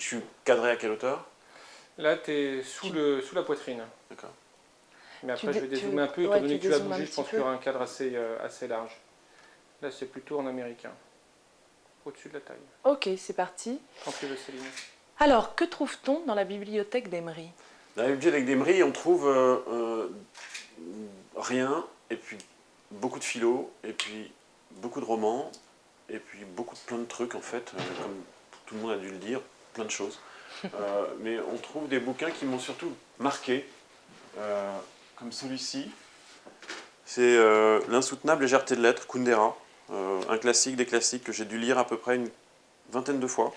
Je suis cadré à quelle hauteur? Là, tu es sous la poitrine. D'accord. Mais après, je vais dézoomer un peu, étant donné que tu as bougé, je pense qu'il y aura un cadre assez large. Là, c'est plutôt en américain, au-dessus de la taille. Ok, c'est parti. Quand tu veux, Céline. Alors, que trouve-t-on dans la bibliothèque d'Emery? Dans la bibliothèque d'Emery, on trouve rien, et puis beaucoup de philo, et puis beaucoup de romans, et puis plein de trucs en fait, comme tout le monde a dû le dire, plein de choses. Mais on trouve des bouquins qui m'ont surtout marqué, comme celui-ci. C'est L'insoutenable légèreté de l'être, Kundera, un classique des classiques que j'ai dû lire à peu près une vingtaine de fois.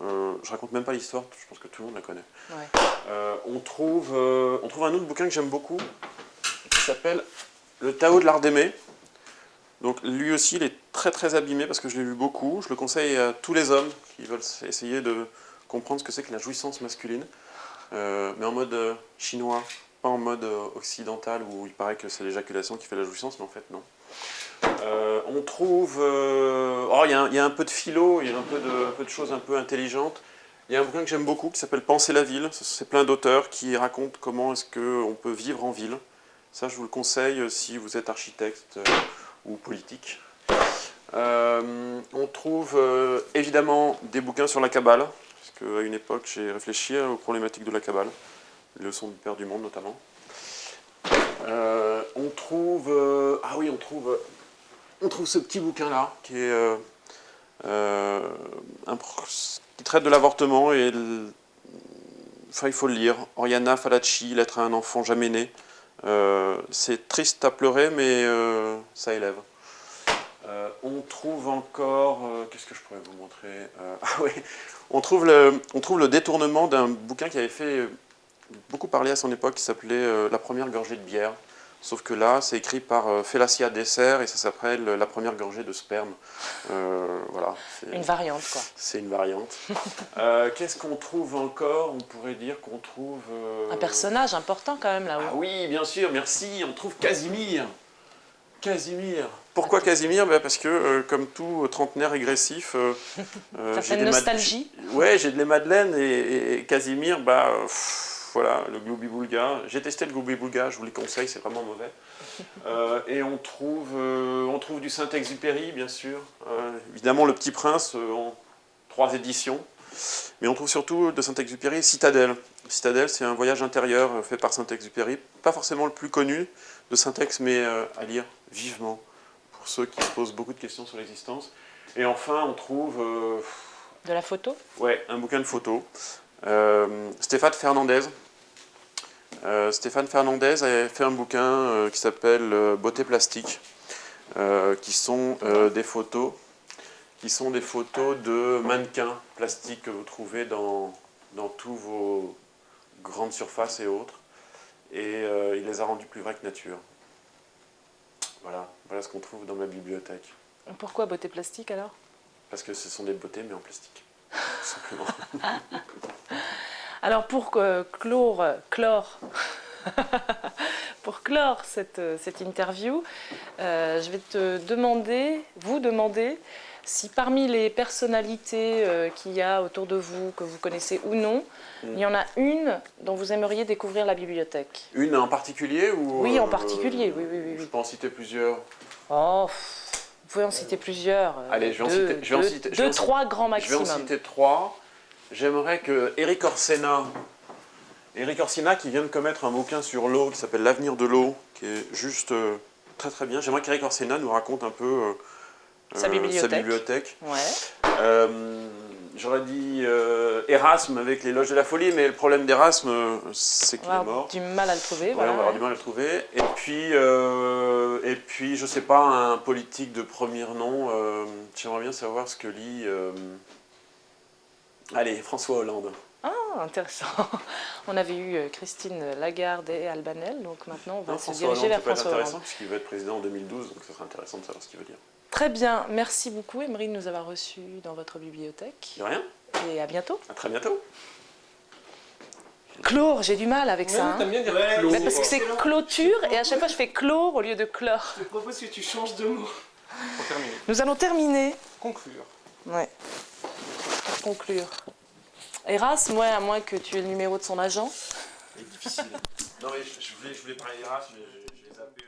Je raconte même pas l'histoire, je pense que tout le monde la connaît. Ouais. On trouve un autre bouquin que j'aime beaucoup, qui s'appelle Le Tao de l'art d'aimer. Donc lui aussi, il est très très abîmé parce que je l'ai lu beaucoup. Je le conseille à tous les hommes qui veulent essayer de comprendre ce que c'est que la jouissance masculine, mais en mode chinois, pas en mode occidental où il paraît que c'est l'éjaculation qui fait la jouissance, mais en fait non. On trouve... il y a un peu de philo, il y a un peu de choses un peu intelligentes. Il y a un bouquin que j'aime beaucoup qui s'appelle Penser la ville. C'est plein d'auteurs qui racontent comment est-ce qu'on peut vivre en ville. Ça, je vous le conseille si vous êtes architecte ou politique. On trouve évidemment des bouquins sur la Kabbale, parce qu'à une époque, j'ai réfléchi aux problématiques de la Kabbale, les leçons du Père du Monde notamment. On trouve ce petit bouquin-là, qui est qui traite de l'avortement, et il faut le lire. Oriana Fallaci, Lettre à un enfant jamais né. C'est triste à pleurer, mais ça élève. On trouve encore... qu'est-ce que je pourrais vous montrer? On trouve le détournement d'un bouquin qui avait fait beaucoup parler à son époque, qui s'appelait La première gorgée de bière. Sauf que là, c'est écrit par Félacia Dessert et ça s'appelle La première gorgée de sperme. Voilà. Une variante, quoi. C'est une variante. Qu'est-ce qu'on trouve encore? On pourrait dire qu'on trouve... Un personnage important quand même là-haut. Ah oui, bien sûr, merci. On trouve Casimir. Casimir. Pourquoi Casimir? Parce que, comme tout trentenaire régressif... ça fait une nostalgie. Ouais, j'ai de les madeleines et Casimir, voilà, le Gloubi-Boulga. J'ai testé le Gloubi-Boulga, je vous le conseille, c'est vraiment mauvais. Et on trouve du Saint-Exupéry, bien sûr. Évidemment, Le Petit Prince, en 3 éditions. Mais on trouve surtout de Saint-Exupéry Citadelle. Citadelle, c'est un voyage intérieur fait par Saint-Exupéry. Pas forcément le plus connu de Saint-Ex, mais à lire vivement, pour ceux qui se posent beaucoup de questions sur l'existence. Et enfin, on trouve... de la photo? Ouais, un bouquin de photos. Stéphane Fernandez. Stéphane Fernandez a fait un bouquin qui s'appelle Beauté plastique, qui sont des photos de mannequins plastiques que vous trouvez dans tous vos grandes surfaces et autres. Et il les a rendus plus vrais que nature. Voilà ce qu'on trouve dans ma bibliothèque. Pourquoi beauté plastique alors? Parce que ce sont des beautés mais en plastique, tout simplement. Alors pour clore cette interview, je vais vous demander si parmi les personnalités qu'il y a autour de vous, que vous connaissez ou non, il y en a une dont vous aimeriez découvrir la bibliothèque. Une en particulier ou Oui, en particulier, oui. Je peux en citer plusieurs. Oh, vous pouvez en citer plusieurs. Allez, je vais en citer 2, 3 grands maximum. Je vais en citer 3. J'aimerais que Éric Orsena qui vient de commettre un bouquin sur l'eau qui s'appelle L'avenir de l'eau, qui est juste très très bien. J'aimerais qu'Éric Orsena nous raconte un peu sa bibliothèque. Ouais. J'aurais dit Erasme avec Les Loges de la Folie, mais le problème d'Erasme, c'est qu'il est mort. Du mal à le trouver. Ouais, voilà. on va avoir du mal à le trouver. Et puis, je sais pas, un politique de premier nom. J'aimerais bien savoir ce que lit... Allez, François Hollande. Ah, intéressant. On avait eu Christine Lagarde et Albanel, donc maintenant on va se diriger vers François Hollande. Ça peut être intéressant puisqu'il va être président en 2012, donc ça sera intéressant de savoir ce qu'il veut dire. Très bien, merci beaucoup Emery de nous avoir reçus dans votre bibliothèque. De rien. Et à bientôt. À très bientôt. Clore, j'ai du mal avec ça. T'aimes bien dire clore. Parce que c'est clôture et à chaque fois je fais clore au lieu de chlore. Je te propose que tu changes de mot. Pour terminer. Nous allons terminer. Conclure. Ouais. Pour conclure. Erasme, ouais, à moins que tu aies le numéro de son agent. C'est difficile. Non mais je voulais parler d'Erasme, mais je les zappé.